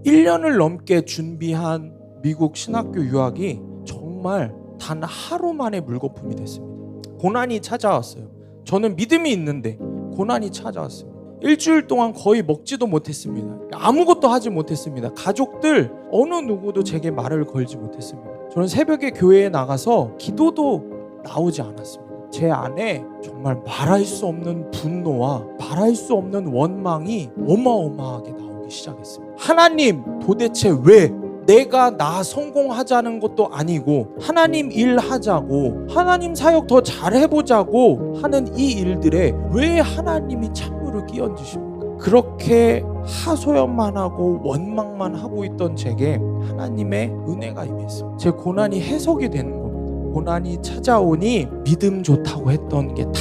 1년을 넘게 준비한 미국 신학교 유학이 정말 단 하루 만에 물거품이 됐습니다. 고난이 찾아왔어요. 저는 믿음이 있는데 고난이 찾아왔습니다. 일주일 동안 거의 먹지도 못했습니다. 아무것도 하지 못했습니다. 가족들 어느 누구도 제게 말을 걸지 못했습니다. 저는 새벽에 교회에 나가서 기도도 나오지 않았습니다. 제 안에 정말 말할 수 없는 분노와 말할 수 없는 원망이 어마어마하게 나오기 시작했습니다. 하나님, 도대체 왜? 내가 나 성공하자는 것도 아니고 하나님 일하자고 하나님 사역 더 잘해보자고 하는 이 일들에 왜 하나님이 찬물을 끼얹으십니까? 그렇게 하소연만 하고 원망만 하고 있던 제게 하나님의 은혜가 임했습니다. 제 고난이 해석이 되는 겁니다. 고난이 찾아오니 믿음 좋다고 했던 게 다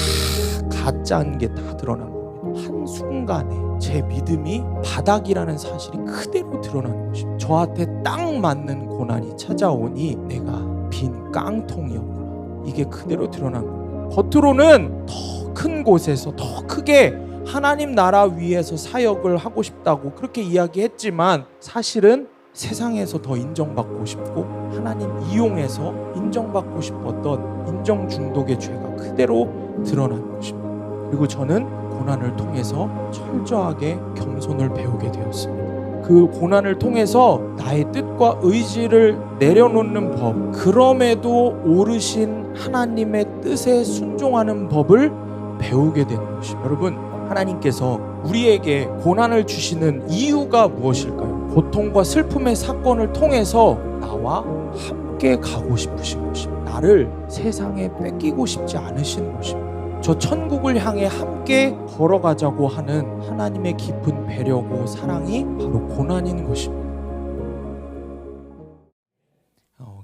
가짜인 게 다 드러난 겁니다. 한순간에 제 믿음이 바닥이라는 사실이 그대로 드러나는 것입니다. 저한테 딱 맞는 고난이 찾아오니 내가 빈 깡통이었구나. 이게 그대로 드러난 겁니다. 겉으로는 더 큰 곳에서 더 크게 하나님 나라 위에서 사역을 하고 싶다고 그렇게 이야기했지만 사실은 세상에서 더 인정받고 싶고 하나님 이용해서 인정받고 싶었던 인정 중독의 죄가 그대로 드러난 것입니다. 그리고 저는 고난을 통해서 철저하게 겸손을 배우게 되었습니다. 그 고난을 통해서 나의 뜻과 의지를 내려놓는 법, 그럼에도 오르신 하나님의 뜻에 순종하는 법을 배우게 되는 것입니다. 여러분, 하나님께서 우리에게 고난을 주시는 이유가 무엇일까요? 고통과 슬픔의 사건을 통해서 나와 함께 가고 싶으신 것입니다. 나를 세상에 뺏기고 싶지 않으신 것입니다. 저 천국을 향해 함께 걸어가자고 하는 하나님의 깊은 배려고 사랑이 바로 고난인 것입니다.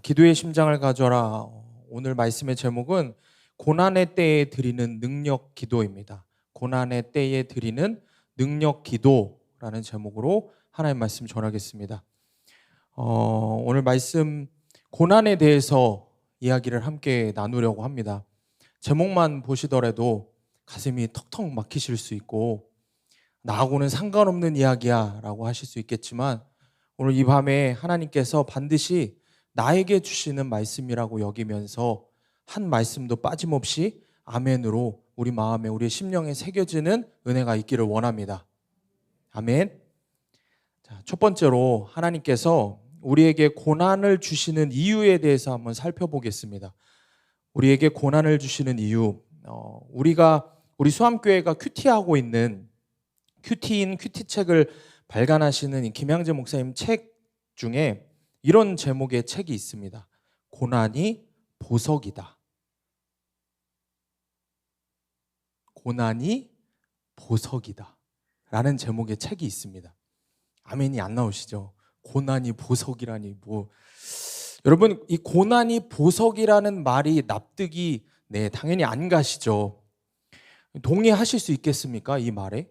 기도의 심장을 가져라. 오늘 말씀의 제목은 고난의 때에 드리는 능력 기도입니다. 고난의 때에 드리는 능력 기도라는 제목으로 하나님 말씀 전하겠습니다. 오늘 말씀 고난에 대해서 이야기를 함께 나누려고 합니다. 제목만 보시더라도 가슴이 턱턱 막히실 수 있고 나하고는 상관없는 이야기야 라고 하실 수 있겠지만 오늘 이 밤에 하나님께서 반드시 나에게 주시는 말씀이라고 여기면서 한 말씀도 빠짐없이 아멘으로 우리 마음에 우리의 심령에 새겨지는 은혜가 있기를 원합니다. 아멘. 자, 첫 번째로 하나님께서 우리에게 고난을 주시는 이유에 대해서 한번 살펴보겠습니다. 우리에게 고난을 주시는 이유, 우리 수암교회가 큐티하고 있는 큐티인 큐티책을 발간하시는 김양재 목사님 책 중에 이런 제목의 책이 있습니다. 고난이 보석이다. 고난이 보석이다 라는 제목의 책이 있습니다. 아멘이 안 나오시죠? 고난이 보석이라니 여러분, 이 고난이 보석이라는 말이 납득이 당연히 안 가시죠. 동의하실 수 있겠습니까? 이 말에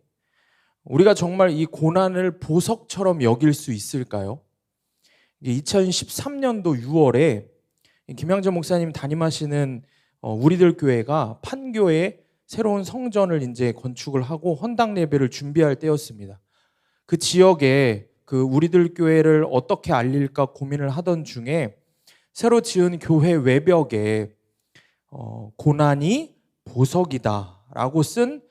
우리가 정말 이 고난을 보석처럼 여길 수 있을까요? 2013년도 6월에 김양재 목사님 담임하시는 우리들 교회가 판교에 새로운 성전을 이제 건축을 하고 헌당 예배를 준비할 때였습니다. 그 지역에 그 우리들 교회를 어떻게 알릴까 고민을 하던 중에 새로 지은 교회 외벽에 고난이 보석이다 라고 쓴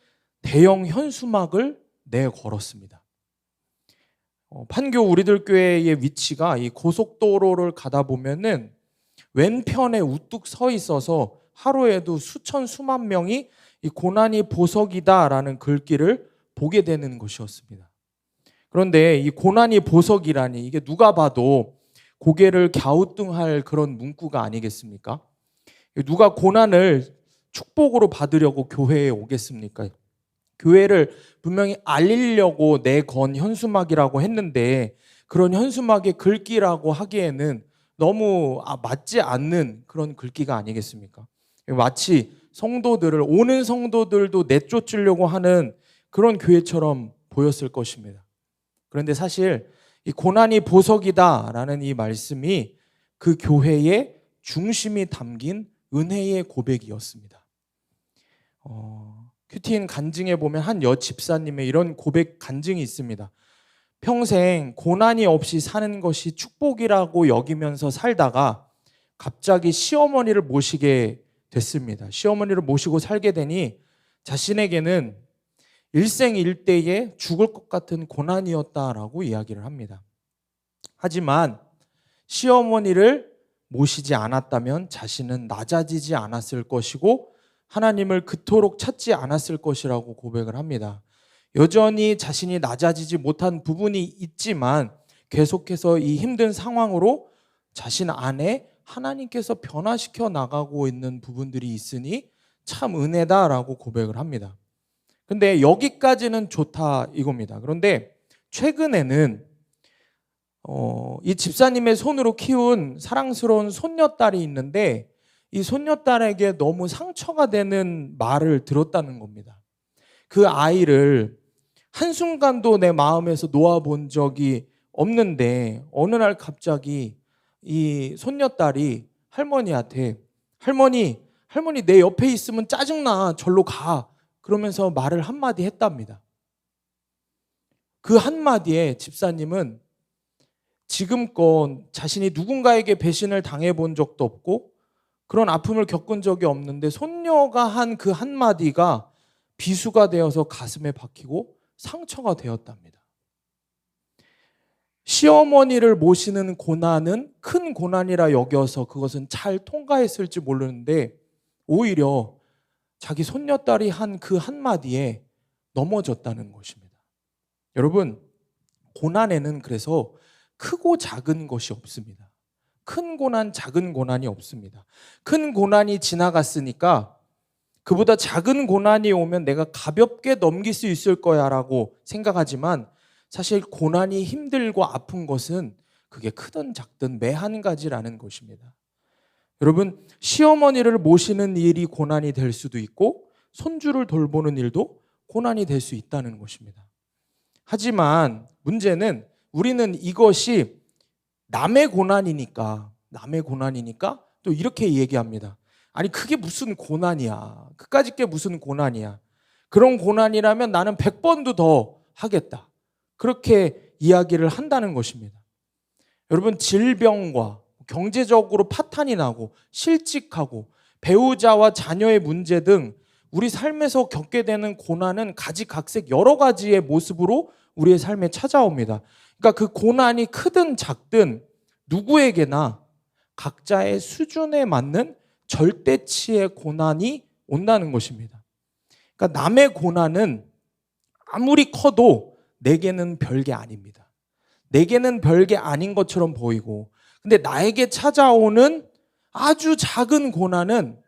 대형 현수막을 내걸었습니다. 판교 우리들 교회의 위치가 이 고속도로를 가다 보면은 왼편에 우뚝 서 있어서 하루에도 수천 수만 명이 이 고난이 보석이다라는 글귀를 보게 되는 것이었습니다. 그런데 이 고난이 보석이라니 이게 누가 봐도 고개를 갸우뚱할 그런 문구가 아니겠습니까? 누가 고난을 축복으로 받으려고 교회에 오겠습니까? 교회를 분명히 알리려고 내건 현수막이라고 했는데 그런 현수막의 글귀라고 하기에는 너무 맞지 않는 그런 글귀가 아니겠습니까? 마치 성도들을 오는 성도들도 내쫓으려고 하는 그런 교회처럼 보였을 것입니다. 그런데 사실 이 고난이 보석이다라는 이 말씀이 그 교회의 중심이 담긴 은혜의 고백이었습니다. 큐티인 간증에 보면 한 여집사님의 이런 고백 간증이 있습니다. 평생 고난이 없이 사는 것이 축복이라고 여기면서 살다가 갑자기 시어머니를 모시게 됐습니다. 시어머니를 모시고 살게 되니 자신에게는 일생일대에 죽을 것 같은 고난이었다라고 이야기를 합니다. 하지만 시어머니를 모시지 않았다면 자신은 낮아지지 않았을 것이고 하나님을 그토록 찾지 않았을 것이라고 고백을 합니다. 여전히 자신이 낮아지지 못한 부분이 있지만 계속해서 이 힘든 상황으로 자신 안에 하나님께서 변화시켜 나가고 있는 부분들이 있으니 참 은혜다라고 고백을 합니다. 근데 여기까지는 좋다 이겁니다. 그런데 최근에는 이 집사님의 손으로 키운 사랑스러운 손녀딸이 있는데 이 손녀딸에게 너무 상처가 되는 말을 들었다는 겁니다. 그 아이를 한순간도 내 마음에서 놓아본 적이 없는데 어느 날 갑자기 이 손녀딸이 할머니한테 할머니 내 옆에 있으면 짜증나 절로 가 그러면서 말을 한마디 했답니다. 그 한마디에 집사님은 지금껏 자신이 누군가에게 배신을 당해본 적도 없고 그런 아픔을 겪은 적이 없는데 손녀가 한 그 한마디가 비수가 되어서 가슴에 박히고 상처가 되었답니다. 시어머니를 모시는 고난은 큰 고난이라 여겨서 그것은 잘 통과했을지 모르는데 오히려 자기 손녀딸이 한 그 한마디에 넘어졌다는 것입니다. 여러분, 고난에는 그래서 크고 작은 것이 없습니다. 큰 고난, 작은 고난이 없습니다. 큰 고난이 지나갔으니까 그보다 작은 고난이 오면 내가 가볍게 넘길 수 있을 거야 라고 생각하지만 사실 고난이 힘들고 아픈 것은 그게 크든 작든 매 한 가지라는 것입니다. 여러분, 시어머니를 모시는 일이 고난이 될 수도 있고 손주를 돌보는 일도 고난이 될 수 있다는 것입니다. 하지만 문제는 우리는 이것이 남의 고난이니까 또 이렇게 얘기합니다. 아니 그게 무슨 고난이야. 그까짓 게 무슨 고난이야. 그런 고난이라면 나는 100번도 더 하겠다. 그렇게 이야기를 한다는 것입니다. 여러분, 질병과 경제적으로 파탄이 나고 실직하고 배우자와 자녀의 문제 등 우리 삶에서 겪게 되는 고난은 가지각색 여러 가지의 모습으로 우리의 삶에 찾아옵니다. 그러니까 그 고난이 크든 작든 누구에게나 각자의 수준에 맞는 절대치의 고난이 온다는 것입니다. 그러니까 남의 고난은 아무리 커도 내게는 별게 아닙니다. 내게는 별게 아닌 것처럼 보이고 근데 나에게 찾아오는 아주 작은 고난은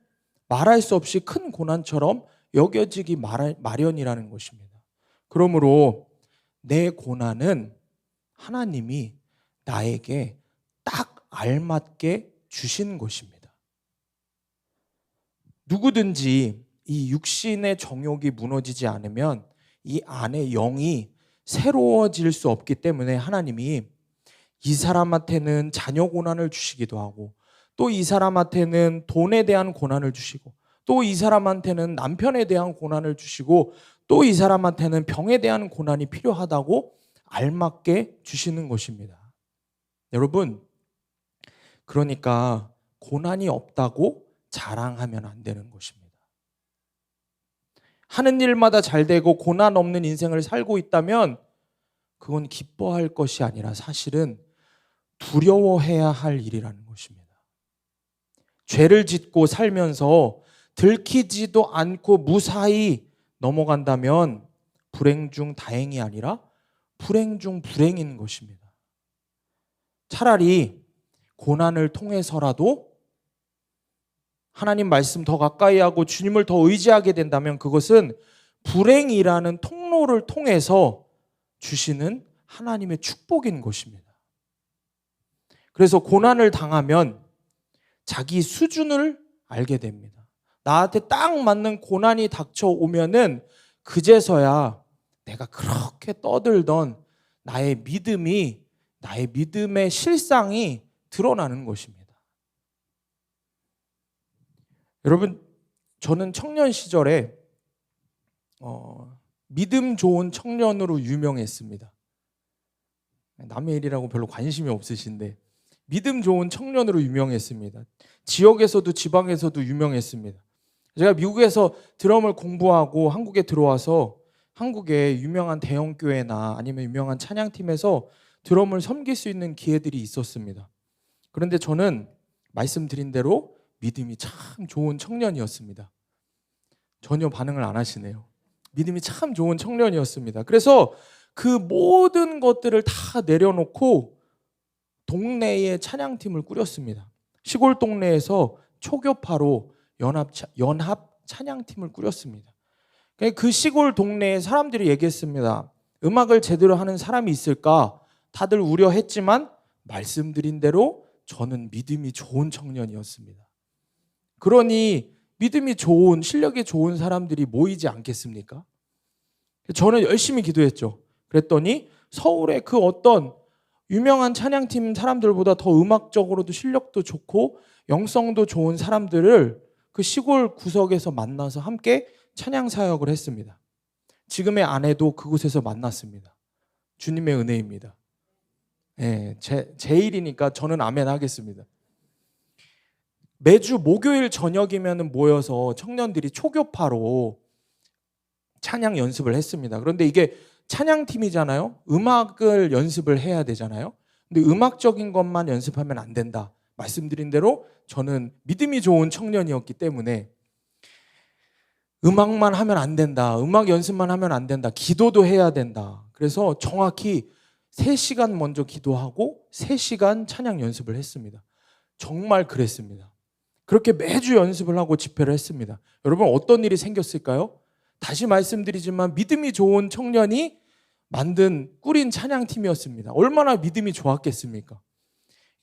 말할 수 없이 큰 고난처럼 여겨지기 마련이라는 것입니다. 그러므로 내 고난은 하나님이 나에게 딱 알맞게 주신 것입니다. 누구든지 이 육신의 정욕이 무너지지 않으면 이 안의 영이 새로워질 수 없기 때문에 하나님이 이 사람한테는 자녀 고난을 주시기도 하고 또 이 사람한테는 돈에 대한 고난을 주시고 또 이 사람한테는 남편에 대한 고난을 주시고 또 이 사람한테는 병에 대한 고난이 필요하다고 알맞게 주시는 것입니다. 여러분, 그러니까 고난이 없다고 자랑하면 안 되는 것입니다. 하는 일마다 잘 되고 고난 없는 인생을 살고 있다면 그건 기뻐할 것이 아니라 사실은 두려워해야 할 일이라는 것입니다. 죄를 짓고 살면서 들키지도 않고 무사히 넘어간다면 불행 중 다행이 아니라 불행 중 불행인 것입니다. 차라리 고난을 통해서라도 하나님 말씀 더 가까이 하고 주님을 더 의지하게 된다면 그것은 불행이라는 통로를 통해서 주시는 하나님의 축복인 것입니다. 그래서 고난을 당하면 자기 수준을 알게 됩니다. 나한테 딱 맞는 고난이 닥쳐오면은 그제서야 내가 그렇게 떠들던 나의 믿음의 실상이 드러나는 것입니다. 여러분, 저는 청년 시절에 믿음 좋은 청년으로 유명했습니다. 남의 일이라고 별로 관심이 없으신데 믿음 좋은 청년으로 유명했습니다. 지역에서도 지방에서도 유명했습니다. 제가 미국에서 드럼을 공부하고 한국에 들어와서 한국의 유명한 대형 교회나 아니면 유명한 찬양팀에서 드럼을 섬길 수 있는 기회들이 있었습니다. 그런데 저는 말씀드린 대로 믿음이 참 좋은 청년이었습니다. 전혀 반응을 안 하시네요. 믿음이 참 좋은 청년이었습니다. 그래서 그 모든 것들을 다 내려놓고 동네에 찬양팀을 꾸렸습니다. 시골 동네에서 초교파로 연합 찬양팀을 꾸렸습니다. 그 시골 동네에 사람들이 얘기했습니다. 음악을 제대로 하는 사람이 있을까? 다들 우려했지만 말씀드린 대로 저는 믿음이 좋은 청년이었습니다. 그러니 믿음이 좋은, 실력이 좋은 사람들이 모이지 않겠습니까? 저는 열심히 기도했죠. 그랬더니 서울의 그 어떤 유명한 찬양팀 사람들보다 더 음악적으로도 실력도 좋고 영성도 좋은 사람들을 그 시골 구석에서 만나서 함께 찬양 사역을 했습니다. 지금의 아내도 그곳에서 만났습니다. 주님의 은혜입니다. 네, 제 일이니까 저는 아멘 하겠습니다. 매주 목요일 저녁이면 모여서 청년들이 초교파로 찬양 연습을 했습니다. 그런데 이게 찬양팀이잖아요. 음악을 연습을 해야 되잖아요. 근데 음악적인 것만 연습하면 안 된다. 말씀드린 대로 저는 믿음이 좋은 청년이었기 때문에 음악만 하면 안 된다. 음악 연습만 하면 안 된다. 기도도 해야 된다. 그래서 정확히 3시간 먼저 기도하고 3시간 찬양 연습을 했습니다. 정말 그랬습니다. 그렇게 매주 연습을 하고 집회를 했습니다. 여러분 어떤 일이 생겼을까요? 다시 말씀드리지만 믿음이 좋은 청년이 꾸린 찬양팀이었습니다. 얼마나 믿음이 좋았겠습니까?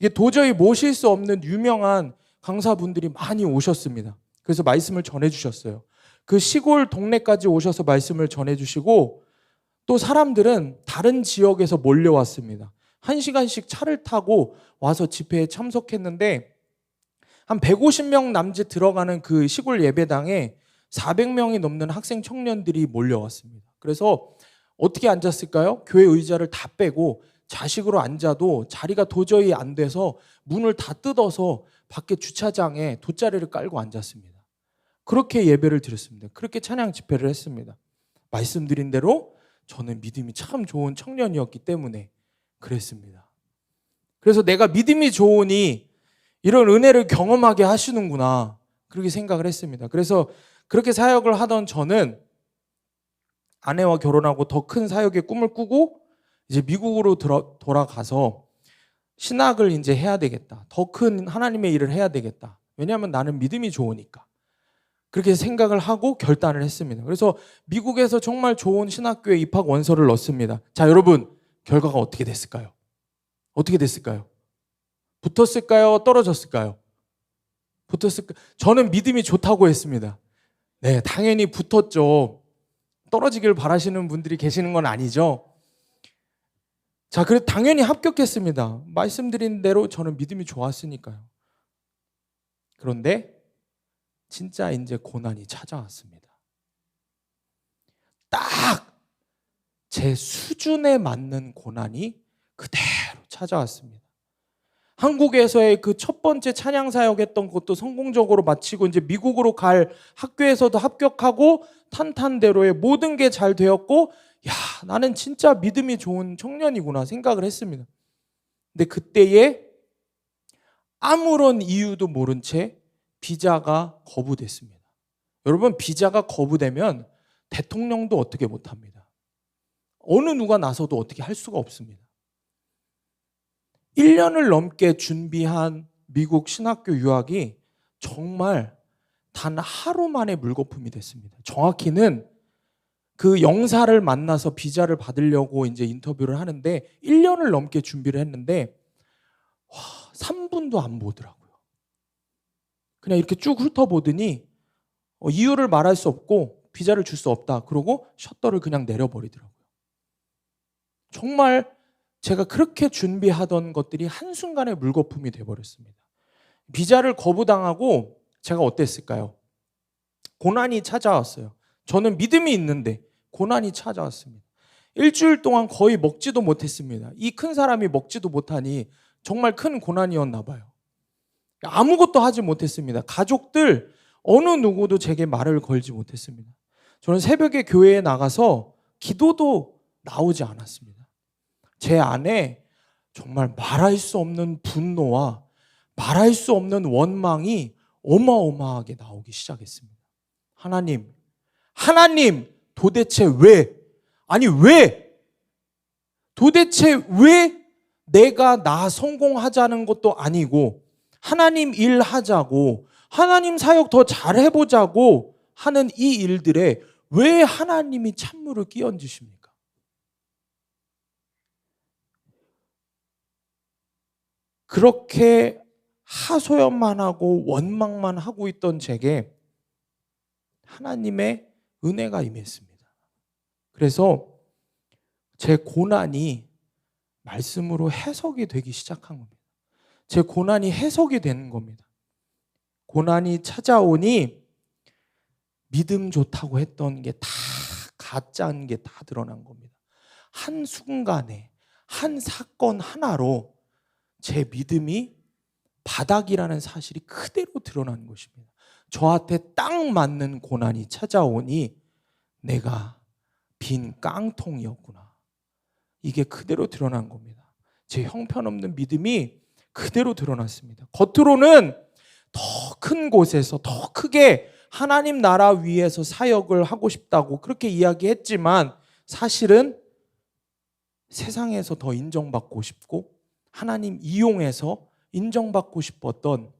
이게 도저히 모실 수 없는 유명한 강사분들이 많이 오셨습니다. 그래서 말씀을 전해주셨어요. 그 시골 동네까지 오셔서 말씀을 전해주시고 또 사람들은 다른 지역에서 몰려왔습니다. 1시간씩 차를 타고 와서 집회에 참석했는데 한 150명 남짓 들어가는 그 시골 예배당에 400명이 넘는 학생 청년들이 몰려왔습니다. 그래서 어떻게 앉았을까요? 교회 의자를 다 빼고 좌식으로 앉아도 자리가 도저히 안 돼서 문을 다 뜯어서 밖에 주차장에 돗자리를 깔고 앉았습니다. 그렇게 예배를 드렸습니다. 그렇게 찬양 집회를 했습니다. 말씀드린 대로 저는 믿음이 참 좋은 청년이었기 때문에 그랬습니다. 그래서 내가 믿음이 좋으니 이런 은혜를 경험하게 하시는구나 그렇게 생각을 했습니다. 그래서 그렇게 사역을 하던 저는 아내와 결혼하고 더 큰 사역의 꿈을 꾸고 이제 미국으로 돌아가서 신학을 이제 해야 되겠다. 더 큰 하나님의 일을 해야 되겠다. 왜냐하면 나는 믿음이 좋으니까. 그렇게 생각을 하고 결단을 했습니다. 그래서 미국에서 정말 좋은 신학교에 입학 원서를 넣었습니다. 자, 여러분 결과가 어떻게 됐을까요? 어떻게 됐을까요? 붙었을까요? 떨어졌을까요? 붙었을까요? 저는 믿음이 좋다고 했습니다. 네, 당연히 붙었죠. 떨어지길 바라시는 분들이 계시는 건 아니죠. 자, 그래서 당연히 합격했습니다. 말씀드린 대로 저는 믿음이 좋았으니까요. 그런데 진짜 이제 고난이 찾아왔습니다. 딱 제 수준에 맞는 고난이 그대로 찾아왔습니다. 한국에서의 그 첫 번째 찬양 사역했던 것도 성공적으로 마치고 이제 미국으로 갈 학교에서도 합격하고 탄탄대로의 모든 게 잘 되었고, 야, 나는 진짜 믿음이 좋은 청년이구나 생각을 했습니다. 근데 그때에 아무런 이유도 모른 채 비자가 거부됐습니다. 여러분, 비자가 거부되면 대통령도 어떻게 못합니다. 어느 누가 나서도 어떻게 할 수가 없습니다. 1년을 넘게 준비한 미국 신학교 유학이 정말 단 하루 만에 물거품이 됐습니다. 정확히는 그 영사를 만나서 비자를 받으려고 이제 인터뷰를 하는데 1년을 넘게 준비를 했는데 3분도 안 보더라고요. 그냥 이렇게 쭉 훑어보더니 이유를 말할 수 없고 비자를 줄 수 없다. 그러고 셔터를 그냥 내려버리더라고요. 정말 제가 그렇게 준비하던 것들이 한순간에 물거품이 돼버렸습니다. 비자를 거부당하고 제가 어땠을까요? 고난이 찾아왔어요. 저는 믿음이 있는데 고난이 찾아왔습니다. 일주일 동안 거의 먹지도 못했습니다. 이 큰 사람이 먹지도 못하니 정말 큰 고난이었나 봐요. 아무것도 하지 못했습니다. 가족들 어느 누구도 제게 말을 걸지 못했습니다. 저는 새벽에 교회에 나가서 기도도 나오지 않았습니다. 제 안에 정말 말할 수 없는 분노와 말할 수 없는 원망이 어마어마하게 나오기 시작했습니다. 하나님, 도대체 왜? 아니 왜? 도대체 왜 내가 나 성공하자는 것도 아니고 하나님 일 하자고 하나님 사역 더 잘해보자고 하는 이 일들에 왜 하나님이 찬물을 끼얹으십니까? 그렇게 하소연만 하고 원망만 하고 있던 제게 하나님의 은혜가 임했습니다. 그래서 제 고난이 말씀으로 해석이 되기 시작한 겁니다. 제 고난이 해석이 되는 겁니다. 고난이 찾아오니 믿음 좋다고 했던 게 다 가짜인 게 다 드러난 겁니다. 한순간에 한 사건 하나로 제 믿음이 바닥이라는 사실이 그대로 드러난 것입니다. 저한테 딱 맞는 고난이 찾아오니 내가 빈 깡통이었구나. 이게 그대로 드러난 겁니다. 제 형편없는 믿음이 그대로 드러났습니다. 겉으로는 더 큰 곳에서 더 크게 하나님 나라 위에서 사역을 하고 싶다고 그렇게 이야기했지만 사실은 세상에서 더 인정받고 싶고 하나님 이용해서 인정받고 싶었던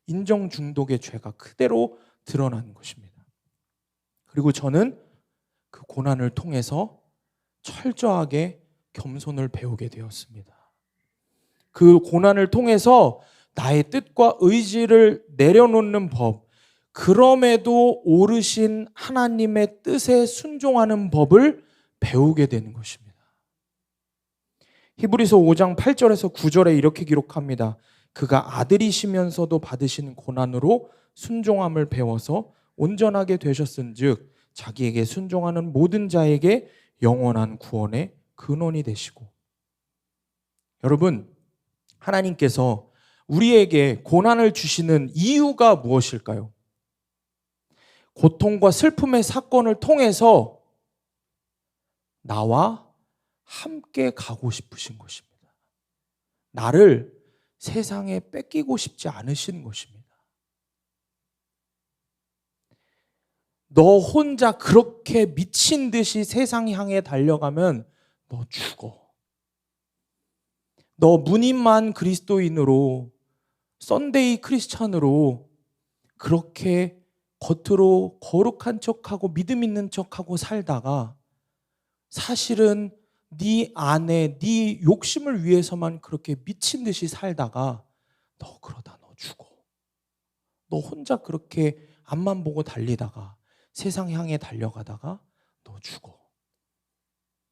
인정 중독의 죄가 그대로 드러난 것입니다. 그리고 저는 그 고난을 통해서 철저하게 겸손을 배우게 되었습니다. 그 고난을 통해서 나의 뜻과 의지를 내려놓는 법, 그럼에도 오르신 하나님의 뜻에 순종하는 법을 배우게 되는 것입니다. 히브리서 5장 8절에서 9절에 이렇게 기록합니다. 그가 아들이시면서도 받으신 고난으로 순종함을 배워서 온전하게 되셨은즉 자기에게 순종하는 모든 자에게 영원한 구원의 근원이 되시고. 여러분, 하나님께서 우리에게 고난을 주시는 이유가 무엇일까요? 고통과 슬픔의 사건을 통해서 나와 함께 가고 싶으신 것입니다. 나를 세상에 뺏기고 싶지 않으신 것입니다. 너 혼자 그렇게 미친 듯이 세상 향해 달려가면 너 죽어. 너 무늬만 그리스도인으로 썬데이 크리스찬으로 그렇게 겉으로 거룩한 척하고 믿음 있는 척하고 살다가 사실은 네 안에 네 욕심을 위해서만 그렇게 미친 듯이 살다가 너 그러다 너 죽어. 너 혼자 그렇게 앞만 보고 달리다가 세상 향해 달려가다가 너 죽어.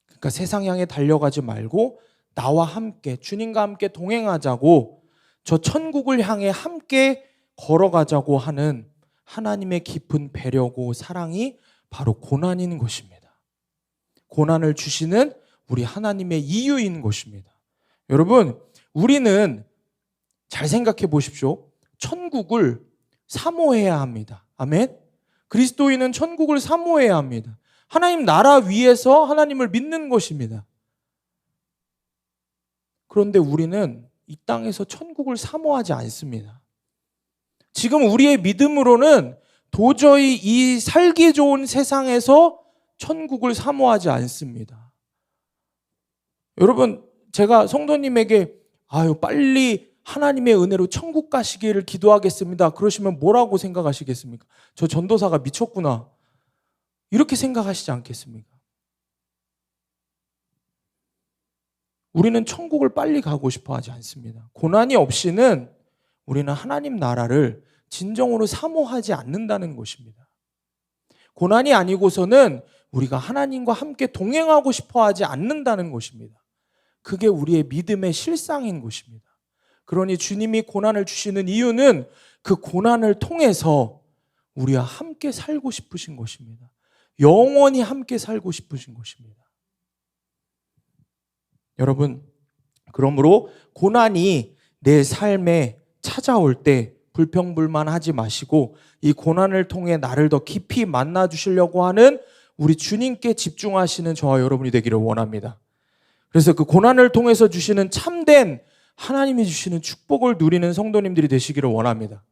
그러니까 세상 향해 달려가지 말고 나와 함께 주님과 함께 동행하자고 저 천국을 향해 함께 걸어가자고 하는 하나님의 깊은 배려고 사랑이 바로 고난인 것입니다. 고난을 주시는 우리 하나님의 이유인 것입니다. 여러분, 우리는 잘 생각해 보십시오. 천국을 사모해야 합니다. 아멘? 그리스도인은 천국을 사모해야 합니다. 하나님 나라 위에서 하나님을 믿는 것입니다. 그런데 우리는 이 땅에서 천국을 사모하지 않습니다. 지금 우리의 믿음으로는 도저히 이 살기 좋은 세상에서 천국을 사모하지 않습니다. 여러분, 제가 성도님에게 빨리 하나님의 은혜로 천국 가시기를 기도하겠습니다. 그러시면 뭐라고 생각하시겠습니까? 저 전도사가 미쳤구나. 이렇게 생각하시지 않겠습니까? 우리는 천국을 빨리 가고 싶어 하지 않습니다. 고난이 없이는 우리는 하나님 나라를 진정으로 사모하지 않는다는 것입니다. 고난이 아니고서는 우리가 하나님과 함께 동행하고 싶어 하지 않는다는 것입니다. 그게 우리의 믿음의 실상인 것입니다. 그러니 주님이 고난을 주시는 이유는 그 고난을 통해서 우리와 함께 살고 싶으신 것입니다. 영원히 함께 살고 싶으신 것입니다. 여러분, 그러므로 고난이 내 삶에 찾아올 때 불평불만하지 마시고 이 고난을 통해 나를 더 깊이 만나 주시려고 하는 우리 주님께 집중하시는 저와 여러분이 되기를 원합니다. 그래서 그 고난을 통해서 주시는 참된 하나님이 주시는 축복을 누리는 성도님들이 되시기를 원합니다.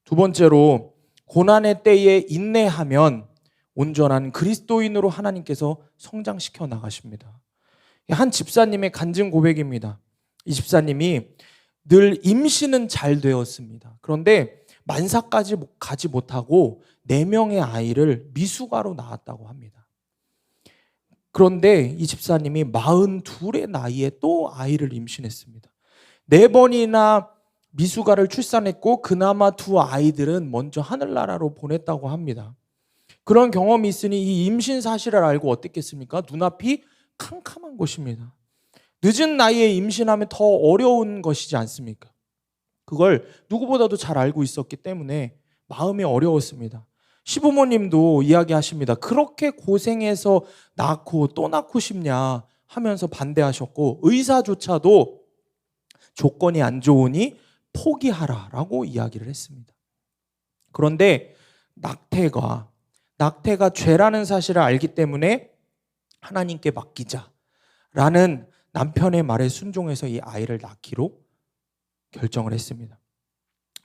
두 번째로, 고난의 때에 인내하면 온전한 그리스도인으로 하나님께서 성장시켜 나가십니다. 한 집사님의 간증 고백입니다. 이 집사님이 늘 임신은 잘 되었습니다. 그런데 만사까지 가지 못하고 4명의 아이를 미숙아로 낳았다고 합니다. 그런데 이 집사님이 42의 나이에 또 아이를 임신했습니다. 4번이나 미숙아를 출산했고 그나마 2 아이들은 먼저 하늘나라로 보냈다고 합니다. 그런 경험이 있으니 이 임신 사실을 알고 어땠겠습니까? 눈앞이 캄캄한 것입니다. 늦은 나이에 임신하면 더 어려운 것이지 않습니까? 그걸 누구보다도 잘 알고 있었기 때문에 마음이 어려웠습니다. 시부모님도 이야기하십니다. 그렇게 고생해서 낳고 또 낳고 싶냐 하면서 반대하셨고, 의사조차도 조건이 안 좋으니 포기하라라고 이야기를 했습니다. 그런데 낙태가 죄라는 사실을 알기 때문에 하나님께 맡기자라는 남편의 말에 순종해서 이 아이를 낳기로 결정을 했습니다.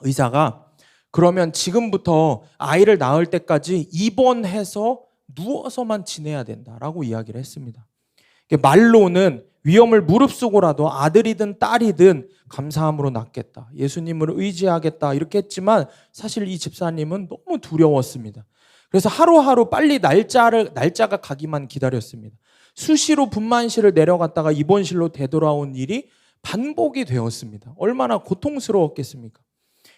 의사가 그러면 지금부터 아이를 낳을 때까지 입원해서 누워서만 지내야 된다라고 이야기를 했습니다. 말로는 위험을 무릅쓰고라도 아들이든 딸이든 감사함으로 낳겠다, 예수님을 의지하겠다 이렇게 했지만 사실 이 집사님은 너무 두려웠습니다. 그래서 하루하루 빨리 날짜가 가기만 기다렸습니다. 수시로 분만실을 내려갔다가 입원실로 되돌아온 일이 반복이 되었습니다. 얼마나 고통스러웠겠습니까?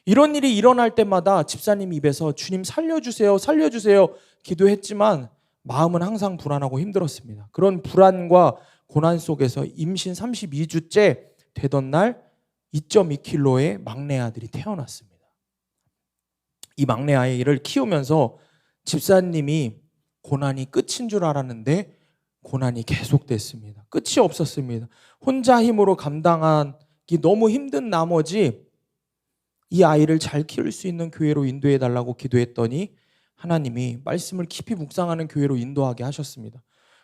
이런 일이 일어날 때마다 집사님 입에서 주님 살려주세요, 살려주세요 기도했지만 마음은 항상 불안하고 힘들었습니다. 그런 불안과 고난 속에서 임신 32주째 되던 날 2.2kg의 막내 아들이 태어났습니다. 이 막내 아이를 키우면서 집사님이 고난이 끝인 줄 알았는데 고난이 계속됐습니다. 끝이 없었습니다. 혼자 힘으로 감당하기 너무 힘든 나머지 이 아이를 잘 키울 수 있는 교회로 인도해 달라고 기도했더니 하나님이 말씀을 깊이 묵상하는 교회로 인도하게 하셨습니다.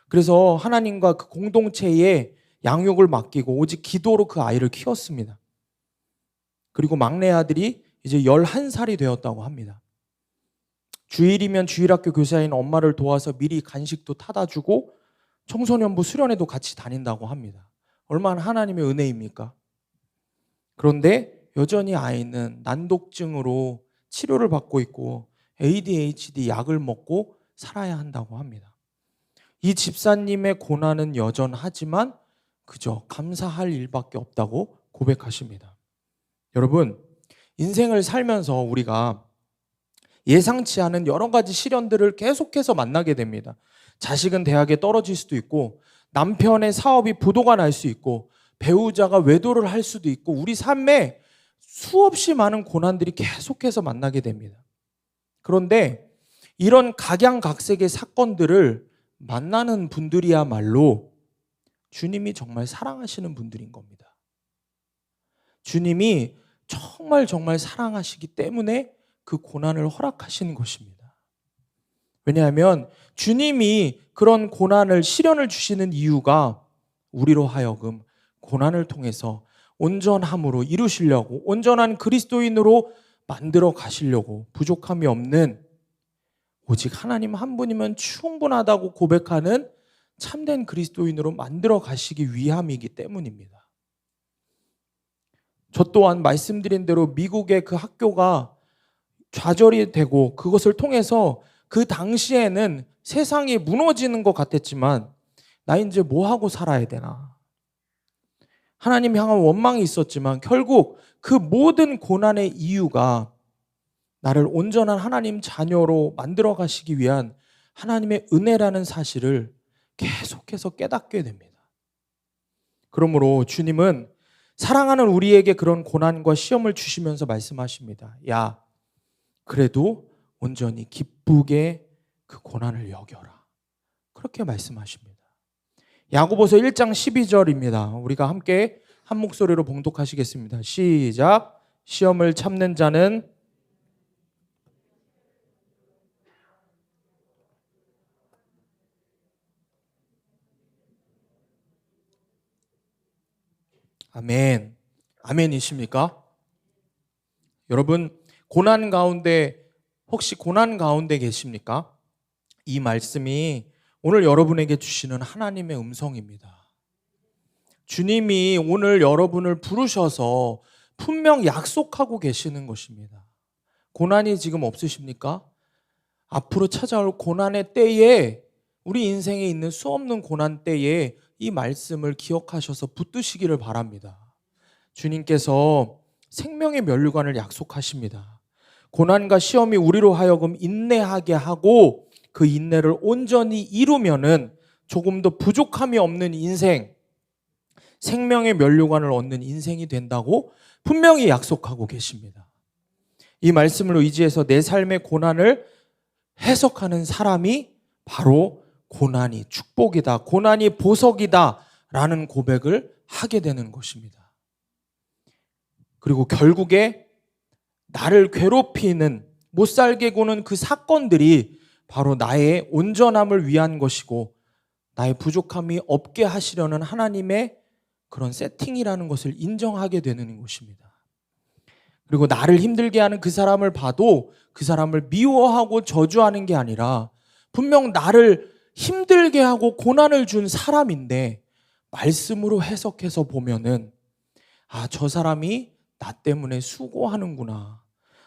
그래서 하나님과 그 공동체에 양육을 맡기고 오직 기도로 그 아이를 키웠습니다. 그리고 막내 아들이 이제 11살이 되었다고 합니다. 주일이면 주일학교 교사인 엄마를 도와서 미리 간식도 타다 주고 청소년부 수련회도 같이 다닌다고 합니다. 얼마나 하나님의 은혜입니까? 그런데 여전히 아이는 난독증으로 치료를 받고 있고 ADHD 약을 먹고 살아야 한다고 합니다. 이 집사님의 고난은 여전하지만 그저 감사할 일밖에 없다고 고백하십니다. 여러분, 인생을 살면서 우리가 예상치 않은 여러 가지 시련들을 계속해서 만나게 됩니다. 자식은 대학에 떨어질 수도 있고, 남편의 사업이 부도가 날 수 있고, 배우자가 외도를 할 수도 있고, 우리 삶에 수없이 많은 고난들이 계속해서 만나게 됩니다. 그런데 이런 각양각색의 사건들을 만나는 분들이야말로 주님이 정말 사랑하시는 분들인 겁니다. 주님이 정말 사랑하시기 때문에 그 고난을 허락하시는 것입니다. 왜냐하면 주님이 그런 고난을, 시련을 주시는 이유가 우리로 하여금 고난을 통해서 온전함으로 이루시려고, 온전한 그리스도인으로 만들어 가시려고, 부족함이 없는 오직 하나님 한 분이면 충분하다고 고백하는 참된 그리스도인으로 만들어 가시기 위함이기 때문입니다. 저 또한 말씀드린 대로 미국의 그 학교가 좌절이 되고 그것을 통해서 그 당시에는 세상이 무너지는 것 같았지만 나 이제 뭐 하고 살아야 되나, 하나님 향한 원망이 있었지만 결국 그 모든 고난의 이유가 나를 온전한 하나님 자녀로 만들어 가시기 위한 하나님의 은혜라는 사실을 계속해서 깨닫게 됩니다. 그러므로 주님은 사랑하는 우리에게 그런 고난과 시험을 주시면서 말씀하십니다. 야, 그래도 온전히 기쁘게 그 고난을 여겨라. 그렇게 말씀하십니다. 야고보서 1장 12절입니다. 우리가 함께 한 목소리로 봉독하시겠습니다. 시작. 시험을 참는 자는 아멘. 아멘이십니까? 여러분, 고난 가운데 혹시 고난 가운데 계십니까? 이 말씀이 오늘 여러분에게 주시는 하나님의 음성입니다. 주님이 오늘 여러분을 부르셔서 분명 약속하고 계시는 것입니다. 고난이 지금 없으십니까? 앞으로 찾아올 고난의 때에, 우리 인생에 있는 수없는 고난 때에 이 말씀을 기억하셔서 붙드시기를 바랍니다. 주님께서 생명의 면류관을 약속하십니다. 고난과 시험이 우리로 하여금 인내하게 하고 그 인내를 온전히 이루면은 조금 더 부족함이 없는 인생, 생명의 면류관을 얻는 인생이 된다고 분명히 약속하고 계십니다. 이 말씀을 의지해서 내 삶의 고난을 해석하는 사람이 바로 고난이 축복이다, 고난이 보석이다 라는 고백을 하게 되는 것입니다. 그리고 결국에 나를 괴롭히는, 못살게 구는 그 사건들이 바로 나의 온전함을 위한 것이고 나의 부족함이 없게 하시려는 하나님의 그런 세팅이라는 것을 인정하게 되는 것입니다. 그리고 나를 힘들게 하는 그 사람을 봐도 그 사람을 미워하고 저주하는 게 아니라 분명 나를 힘들게 하고 고난을 준 사람인데 말씀으로 해석해서 보면은 저 사람이 나 때문에 수고하는구나.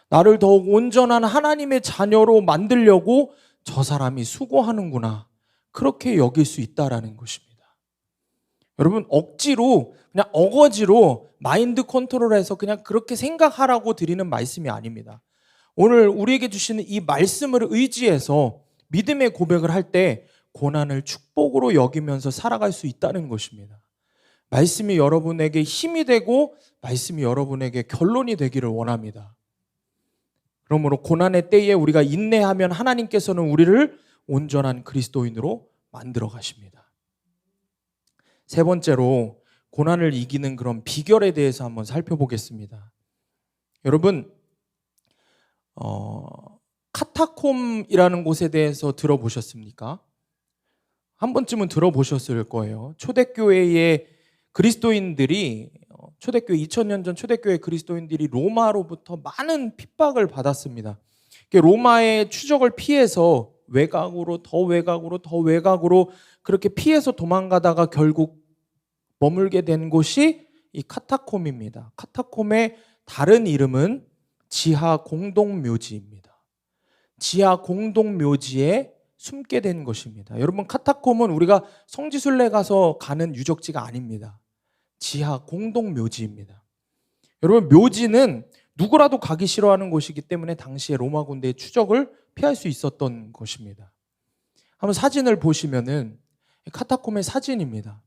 나를 더욱 온전한 하나님의 자녀로 만들려고 저 사람이 수고하는구나. 그렇게 여길 수 있다라는 것입니다. 여러분, 억지로 그냥 어거지로 마인드 컨트롤해서 그냥 그렇게 생각하라고 드리는 말씀이 아닙니다. 오늘 우리에게 주시는 이 말씀을 의지해서 믿음의 고백을 할 때 고난을 축복으로 여기면서 살아갈 수 있다는 것입니다. 말씀이 여러분에게 힘이 되고 말씀이 여러분에게 결론이 되기를 원합니다. 그러므로 고난의 때에 우리가 인내하면 하나님께서는 우리를 온전한 그리스도인으로 만들어 가십니다. 세 번째로 고난을 이기는 그런 비결에 대해서 한번 살펴보겠습니다. 여러분, 카타콤이라는 곳에 대해서 들어보셨습니까? 한 번쯤은 들어보셨을 거예요. 초대교회의 그리스도인들이, 초대교회 2000년 전 초대교회 그리스도인들이 로마로부터 많은 핍박을 받았습니다. 로마의 추적을 피해서 외곽으로 더 외곽으로 더 외곽으로 그렇게 피해서 도망가다가 결국 머물게 된 곳이 이 카타콤입니다. 카타콤의 다른 이름은 지하 공동묘지입니다. 지하 공동묘지에 숨게 된 것입니다. 여러분, 카타콤은 우리가 성지순례 가서 가는 유적지가 아닙니다. 지하 공동묘지입니다. 여러분, 묘지는 누구라도 가기 싫어하는 곳이기 때문에 당시에 로마 군대의 추적을 피할 수 있었던 것입니다. 한번 사진을 보시면은 카타콤의 사진입니다.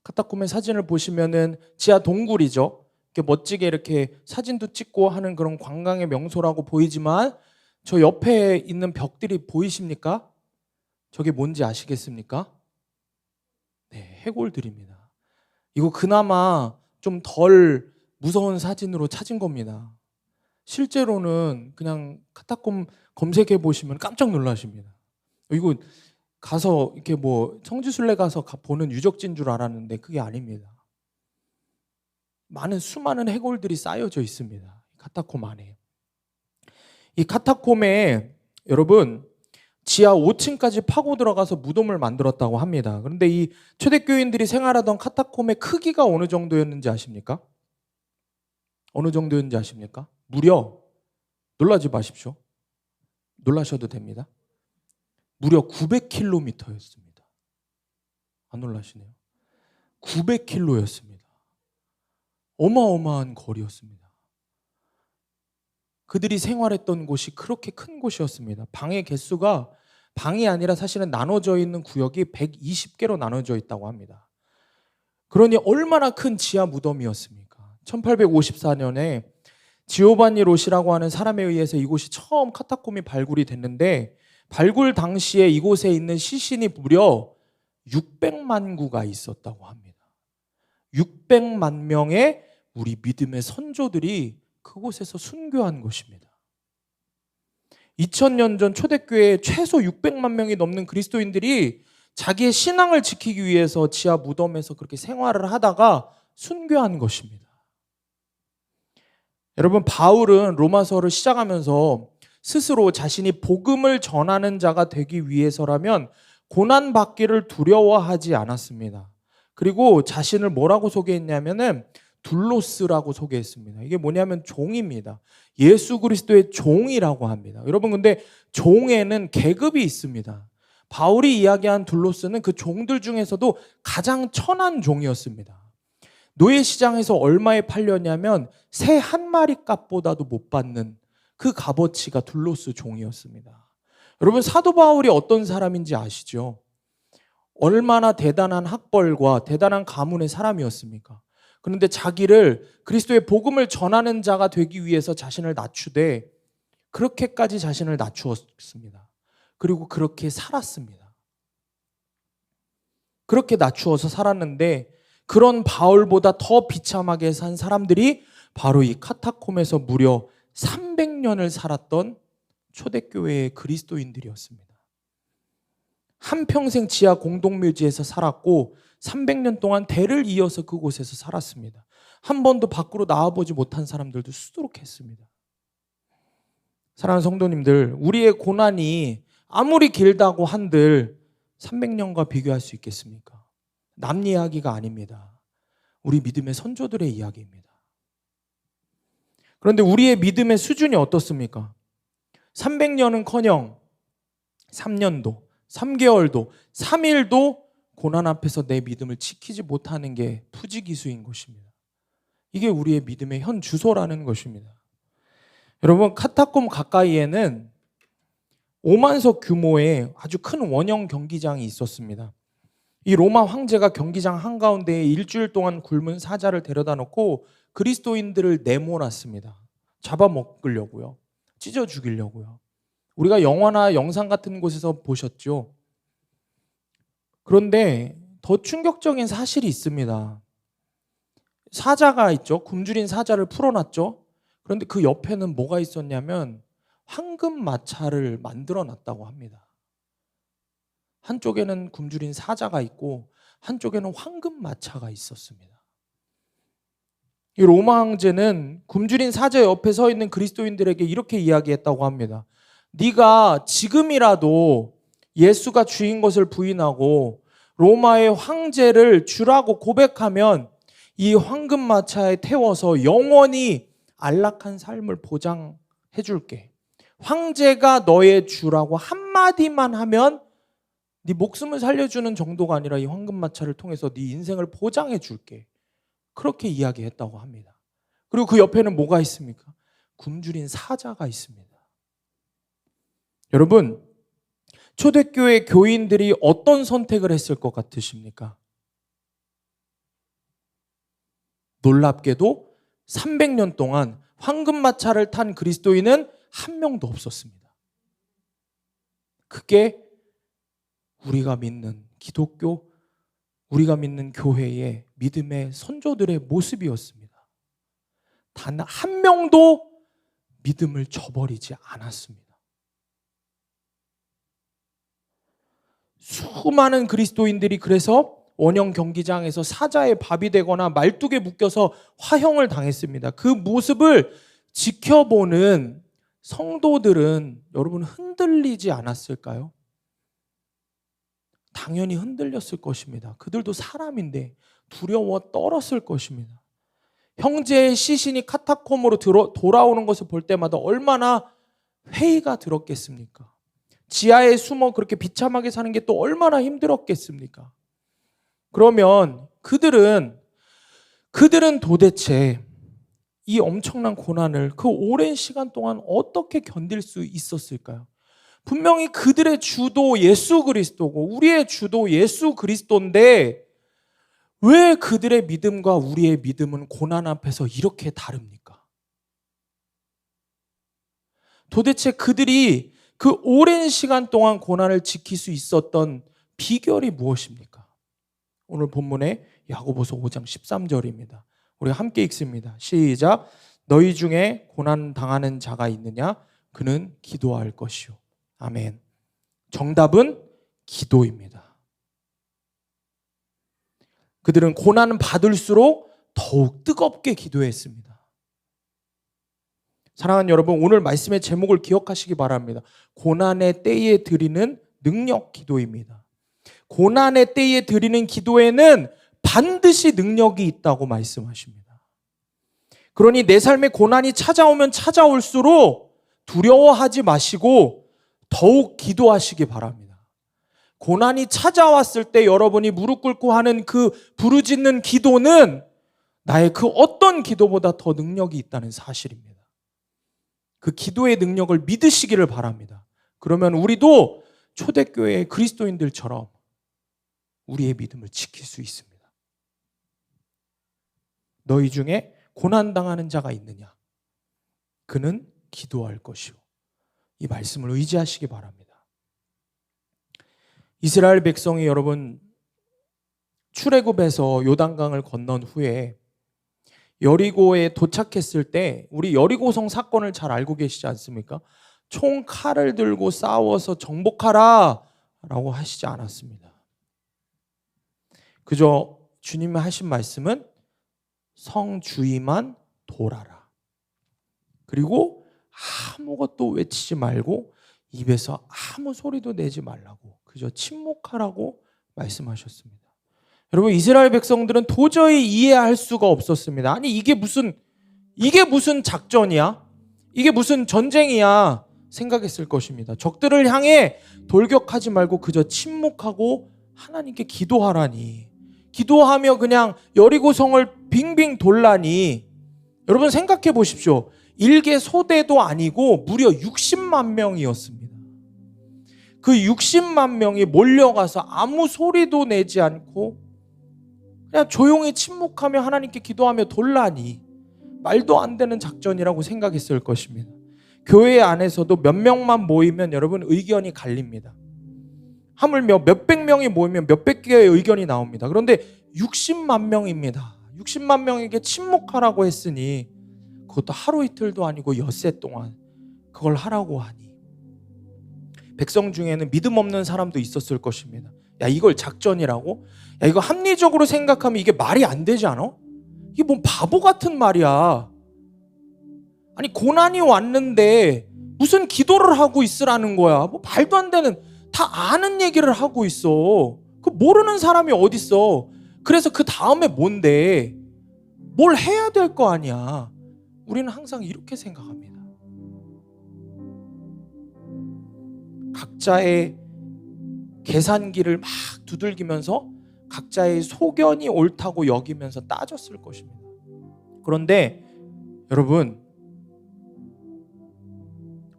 카타콤의 사진을 보시면은 지하 동굴이죠. 이렇게 멋지게 이렇게 사진도 찍고 하는 그런 관광의 명소라고 보이지만 저 옆에 있는 벽들이 보이십니까? 저게 뭔지 아시겠습니까? 네, 해골들입니다. 이거 그나마 좀 덜 무서운 사진으로 찾은 겁니다. 실제로는 그냥 카타콤 검색해 보시면 깜짝 놀라십니다. 이거 가서 이렇게 뭐 성지순례 가서 보는 유적지인 줄 알았는데 그게 아닙니다. 수많은 해골들이 쌓여져 있습니다. 카타콤 안에. 이 카타콤에 여러분 지하 5층까지 파고 들어가서 무덤을 만들었다고 합니다. 그런데 이 초대교인들이 생활하던 카타콤의 크기가 어느 정도였는지 아십니까? 어느 정도였는지 아십니까? 무려, 놀라지 마십시오. 놀라셔도 됩니다. 무려 900km였습니다. 안 놀라시네요. 900km였습니다. 어마어마한 거리였습니다. 그들이 생활했던 곳이 그렇게 큰 곳이었습니다. 방의 개수가 방이 아니라 사실은 나눠져 있는 구역이 120개로 나눠져 있다고 합니다. 그러니 얼마나 큰 지하 무덤이었습니까? 1854년에 지오반니 로시라고 하는 사람에 의해서 이곳이 처음 카타콤이 발굴이 됐는데 발굴 당시에 이곳에 있는 시신이 무려 600만 구가 있었다고 합니다. 600만 명의 우리 믿음의 선조들이 그곳에서 순교한 것입니다. 2000년 전 초대교회에 최소 600만 명이 넘는 그리스도인들이 자기의 신앙을 지키기 위해서 지하 무덤에서 그렇게 생활을 하다가 순교한 것입니다. 여러분, 바울은 로마서를 시작하면서 스스로 자신이 복음을 전하는 자가 되기 위해서라면 고난받기를 두려워하지 않았습니다. 그리고 자신을 뭐라고 소개했냐면은 둘로스라고 소개했습니다. 이게 뭐냐면 종입니다. 예수 그리스도의 종이라고 합니다. 여러분, 근데 종에는 계급이 있습니다. 바울이 이야기한 둘로스는 그 종들 중에서도 가장 천한 종이었습니다. 노예시장에서 얼마에 팔렸냐면 새 한 마리 값보다도 못 받는 그 값어치가 둘로스 종이었습니다. 여러분, 사도 바울이 어떤 사람인지 아시죠? 얼마나 대단한 학벌과 대단한 가문의 사람이었습니까? 그런데 자기를 그리스도의 복음을 전하는 자가 되기 위해서 자신을 낮추되 그렇게까지 자신을 낮추었습니다. 그리고 그렇게 살았습니다. 그렇게 낮추어서 살았는데 그런 바울보다 더 비참하게 산 사람들이 바로 이 카타콤에서 무려 300년을 살았던 초대교회의 그리스도인들이었습니다. 한평생 지하 공동묘지에서 살았고 300년 동안 대를 이어서 그곳에서 살았습니다. 한 번도 밖으로 나와보지 못한 사람들도 수두룩했습니다. 사랑하는 성도님들, 우리의 고난이 아무리 길다고 한들 300년과 비교할 수 있겠습니까? 남 이야기가 아닙니다. 우리 믿음의 선조들의 이야기입니다. 그런데 우리의 믿음의 수준이 어떻습니까? 300년은커녕 3년도, 3개월도, 3일도 고난 앞에서 내 믿음을 지키지 못하는 게 부지기수인 것입니다. 이게 우리의 믿음의 현 주소라는 것입니다. 여러분, 카타콤 가까이에는 5만석 규모의 아주 큰 원형 경기장이 있었습니다. 이 로마 황제가 경기장 한가운데에 일주일 동안 굶은 사자를 데려다 놓고 그리스도인들을 내몰았습니다. 잡아먹으려고요. 찢어 죽이려고요. 우리가 영화나 영상 같은 곳에서 보셨죠? 그런데 더 충격적인 사실이 있습니다. 사자가 있죠. 굶주린 사자를 풀어놨죠. 그런데 그 옆에는 뭐가 있었냐면 황금 마차를 만들어 놨다고 합니다. 한쪽에는 굶주린 사자가 있고 한쪽에는 황금 마차가 있었습니다. 이 로마 황제는 굶주린 사자 옆에 서 있는 그리스도인들에게 이렇게 이야기했다고 합니다. 네가 지금이라도 예수가 주인 것을 부인하고 로마의 황제를 주라고 고백하면 이 황금 마차에 태워서 영원히 안락한 삶을 보장해 줄게. 황제가 너의 주라고 한마디만 하면 네 목숨을 살려주는 정도가 아니라 이 황금 마차를 통해서 네 인생을 보장해 줄게. 그렇게 이야기했다고 합니다. 그리고 그 옆에는 뭐가 있습니까? 굶주린 사자가 있습니다. 여러분, 초대교회 교인들이 어떤 선택을 했을 것 같으십니까? 놀랍게도 300년 동안 황금마차를 탄 그리스도인은 한 명도 없었습니다. 그게 우리가 믿는 기독교, 우리가 믿는 교회의 믿음의 선조들의 모습이었습니다. 단 한 명도 믿음을 저버리지 않았습니다. 수많은 그리스도인들이 그래서 원형 경기장에서 사자의 밥이 되거나 말뚝에 묶여서 화형을 당했습니다. 그 모습을 지켜보는 성도들은 여러분 흔들리지 않았을까요? 당연히 흔들렸을 것입니다. 그들도 사람인데 두려워 떨었을 것입니다. 형제의 시신이 카타콤으로 돌아오는 것을 볼 때마다 얼마나 회의가 들었겠습니까? 지하에 숨어 그렇게 비참하게 사는 게 또 얼마나 힘들었겠습니까? 그러면 그들은 도대체 이 엄청난 고난을 그 오랜 시간 동안 어떻게 견딜 수 있었을까요? 분명히 그들의 주도 예수 그리스도고 우리의 주도 예수 그리스도인데 왜 그들의 믿음과 우리의 믿음은 고난 앞에서 이렇게 다릅니까? 도대체 그들이 그 오랜 시간 동안 고난을 지킬 수 있었던 비결이 무엇입니까? 오늘 본문의 야고보서 5장 13절입니다. 우리 함께 읽습니다. 시작. 너희 중에 고난 당하는 자가 있느냐? 그는 기도할 것이요. 아멘. 정답은 기도입니다. 그들은 고난을 받을수록 더욱 뜨겁게 기도했습니다. 사랑하는 여러분, 오늘 말씀의 제목을 기억하시기 바랍니다. 고난의 때에 드리는 능력 기도입니다. 고난의 때에 드리는 기도에는 반드시 능력이 있다고 말씀하십니다. 그러니 내 삶에 고난이 찾아오면 찾아올수록 두려워하지 마시고 더욱 기도하시기 바랍니다. 고난이 찾아왔을 때 여러분이 무릎 꿇고 하는 그 부르짖는 기도는 나의 그 어떤 기도보다 더 능력이 있다는 사실입니다. 그 기도의 능력을 믿으시기를 바랍니다. 그러면 우리도 초대교회의 그리스도인들처럼 우리의 믿음을 지킬 수 있습니다. 너희 중에 고난당하는 자가 있느냐? 그는 기도할 것이요. 이 말씀을 의지하시기 바랍니다. 이스라엘 백성이 여러분 출애굽에서 요단강을 건넌 후에 여리고에 도착했을 때 우리 여리고성 사건을 잘 알고 계시지 않습니까? 총 칼을 들고 싸워서 정복하라 라고 하시지 않았습니다. 그저 주님이 하신 말씀은 성 주위만 돌아라. 그리고 아무것도 외치지 말고 입에서 아무 소리도 내지 말라고, 그저 침묵하라고 말씀하셨습니다. 여러분, 이스라엘 백성들은 도저히 이해할 수가 없었습니다. 아니 이게 무슨 작전이야? 이게 무슨 전쟁이야? 생각했을 것입니다. 적들을 향해 돌격하지 말고 그저 침묵하고 하나님께 기도하라니, 기도하며 그냥 여리고성을 빙빙 돌라니. 여러분 생각해 보십시오. 일개 소대도 아니고 무려 60만 명이었습니다. 그 60만 명이 몰려가서 아무 소리도 내지 않고 그냥 조용히 침묵하며 하나님께 기도하며 돌라니, 말도 안 되는 작전이라고 생각했을 것입니다. 교회 안에서도 몇 명만 모이면 여러분 의견이 갈립니다. 하물며 몇백 명이 모이면 몇백 개의 의견이 나옵니다. 그런데 60만 명입니다. 60만 명에게 침묵하라고 했으니 그것도 하루 이틀도 아니고 엿새 동안 그걸 하라고 하니 백성 중에는 믿음 없는 사람도 있었을 것입니다. 야, 이걸 작전이라고? 야, 이거 합리적으로 생각하면 이게 말이 안 되지 않아? 이게 뭔 바보 같은 말이야. 아니 고난이 왔는데 무슨 기도를 하고 있으라는 거야. 뭐 말도 안 되는, 다 아는 얘기를 하고 있어. 그 모르는 사람이 어딨어. 그래서 그 다음에 뭔데? 뭘 해야 될 거 아니야. 우리는 항상 이렇게 생각합니다. 각자의 계산기를 막 두들기면서 각자의 소견이 옳다고 여기면서 따졌을 것입니다. 그런데 여러분,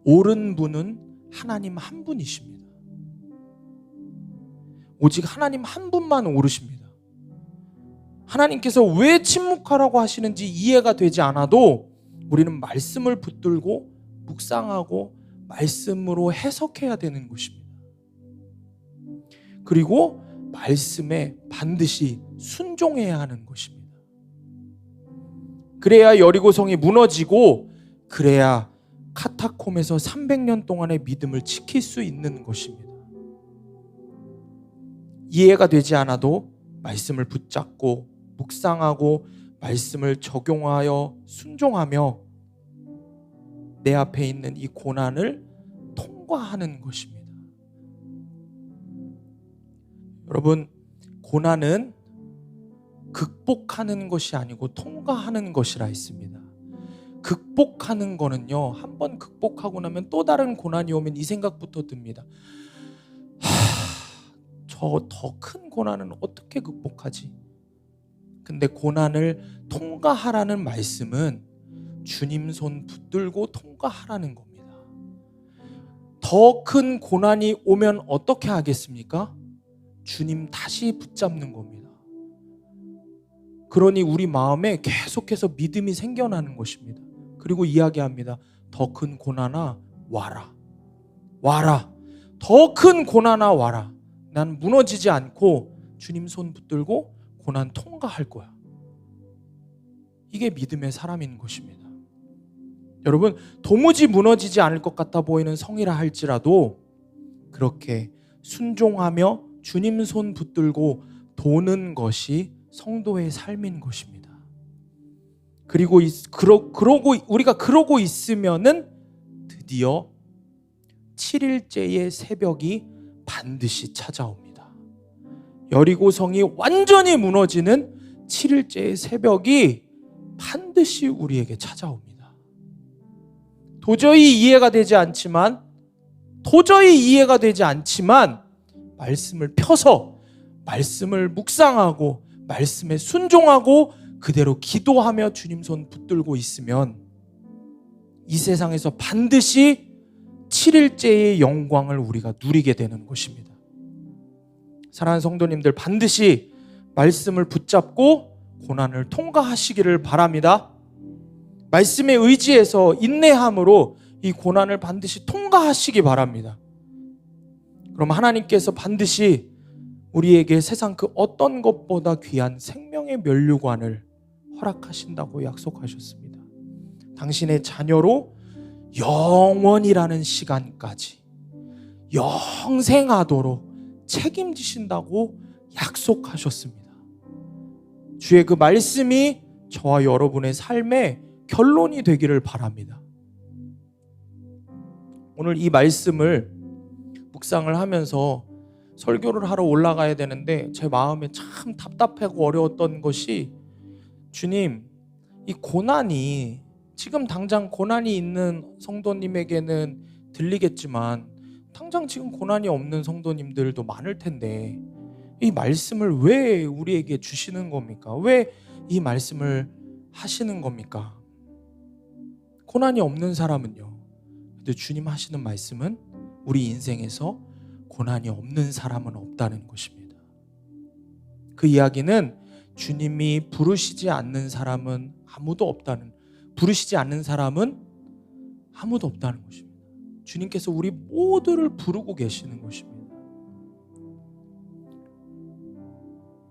옳은 분은 하나님 한 분이십니다. 오직 하나님 한 분만 옳으십니다. 하나님께서 왜 침묵하라고 하시는지 이해가 되지 않아도 우리는 말씀을 붙들고 묵상하고 말씀으로 해석해야 되는 것입니다. 그리고 말씀에 반드시 순종해야 하는 것입니다. 그래야 여리고성이 무너지고 그래야 카타콤에서 300년 동안의 믿음을 지킬 수 있는 것입니다. 이해가 되지 않아도 말씀을 붙잡고 묵상하고 말씀을 적용하여 순종하며 내 앞에 있는 이 고난을 통과하는 것입니다. 여러분, 고난은 극복하는 것이 아니고 통과하는 것이라 했습니다. 극복하는 거는요, 한번 극복하고 나면 또 다른 고난이 오면 이 생각부터 듭니다. 저 더 큰 고난은 어떻게 극복하지? 근데 고난을 통과하라는 말씀은 주님 손 붙들고 통과하라는 겁니다. 더 큰 고난이 오면 어떻게 하겠습니까? 주님 다시 붙잡는 겁니다. 그러니 우리 마음에 계속해서 믿음이 생겨나는 것입니다. 그리고 이야기합니다. 더 큰 고난아 와라. 와라. 더 큰 고난아 와라. 난 무너지지 않고 주님 손 붙들고 고난 통과할 거야. 이게 믿음의 사람인 것입니다. 여러분, 도무지 무너지지 않을 것 같아 보이는 성이라 할지라도 그렇게 순종하며 주님 손 붙들고 도는 것이 성도의 삶인 것입니다. 그리고 우리가 그러고 있으면은 드디어 7일째의 새벽이 반드시 찾아옵니다. 여리고성이 완전히 무너지는 7일째의 새벽이 반드시 우리에게 찾아옵니다. 도저히 이해가 되지 않지만 말씀을 펴서 말씀을 묵상하고 말씀에 순종하고 그대로 기도하며 주님 손 붙들고 있으면 이 세상에서 반드시 7일째의 영광을 우리가 누리게 되는 것입니다. 사랑하는 성도님들, 반드시 말씀을 붙잡고 고난을 통과하시기를 바랍니다. 말씀에 의지해서 인내함으로 이 고난을 반드시 통과하시기 바랍니다. 그럼 하나님께서 반드시 우리에게 세상 그 어떤 것보다 귀한 생명의 면류관을 허락하신다고 약속하셨습니다. 당신의 자녀로 영원이라는 시간까지 영생하도록 책임지신다고 약속하셨습니다. 주의 그 말씀이 저와 여러분의 삶의 결론이 되기를 바랍니다. 오늘 이 말씀을 묵상을 하면서 설교를 하러 올라가야 되는데 제 마음에 참 답답하고 어려웠던 것이, 주님, 이 고난이 지금 당장 고난이 있는 성도님에게는 들리겠지만 당장 지금 고난이 없는 성도님들도 많을 텐데 이 말씀을 왜 우리에게 주시는 겁니까? 왜 이 말씀을 하시는 겁니까? 고난이 없는 사람은요. 근데 주님 하시는 말씀은 우리 인생에서 고난이 없는 사람은 없다는 것입니다. 그 이야기는 주님이 부르시지 않는 사람은 아무도 없다는 것입니다. 주님께서 우리 모두를 부르고 계시는 것입니다.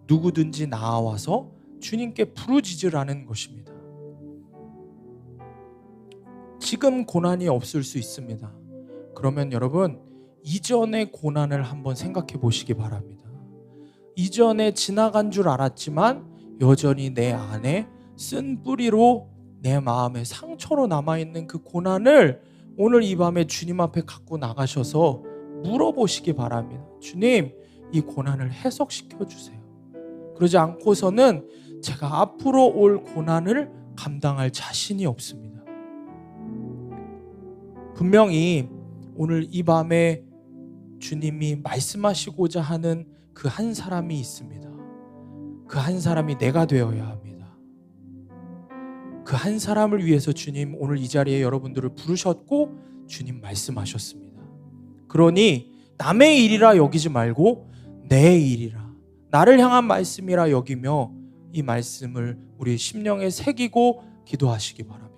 누구든지 나와서 주님께 부르짖으라는 것입니다. 지금 고난이 없을 수 있습니다. 그러면 여러분, 이전의 고난을 한번 생각해 보시기 바랍니다. 이전에 지나간 줄 알았지만 여전히 내 안에 쓴 뿌리로 내 마음에 상처로 남아있는 그 고난을 오늘 이 밤에 주님 앞에 갖고 나가셔서 물어보시기 바랍니다. 주님, 이 고난을 해석시켜 주세요. 그러지 않고서는 제가 앞으로 올 고난을 감당할 자신이 없습니다. 분명히 오늘 이 밤에 주님이 말씀하시고자 하는 그 한 사람이 있습니다. 그 한 사람이 내가 되어야 합니다. 그 한 사람을 위해서 주님 오늘 이 자리에 여러분들을 부르셨고 주님 말씀하셨습니다. 그러니 남의 일이라 여기지 말고 내 일이라, 나를 향한 말씀이라 여기며 이 말씀을 우리 심령에 새기고 기도하시기 바랍니다.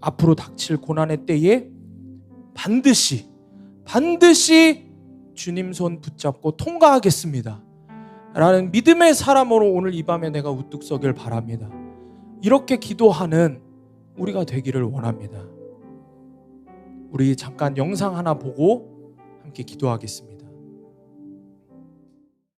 앞으로 닥칠 고난의 때에 반드시 주님 손 붙잡고 통과하겠습니다 라는 믿음의 사람으로 오늘 이 밤에 내가 우뚝 서길 바랍니다. 이렇게 기도하는 우리가 되기를 원합니다. 우리 잠깐 영상 하나 보고 함께 기도하겠습니다.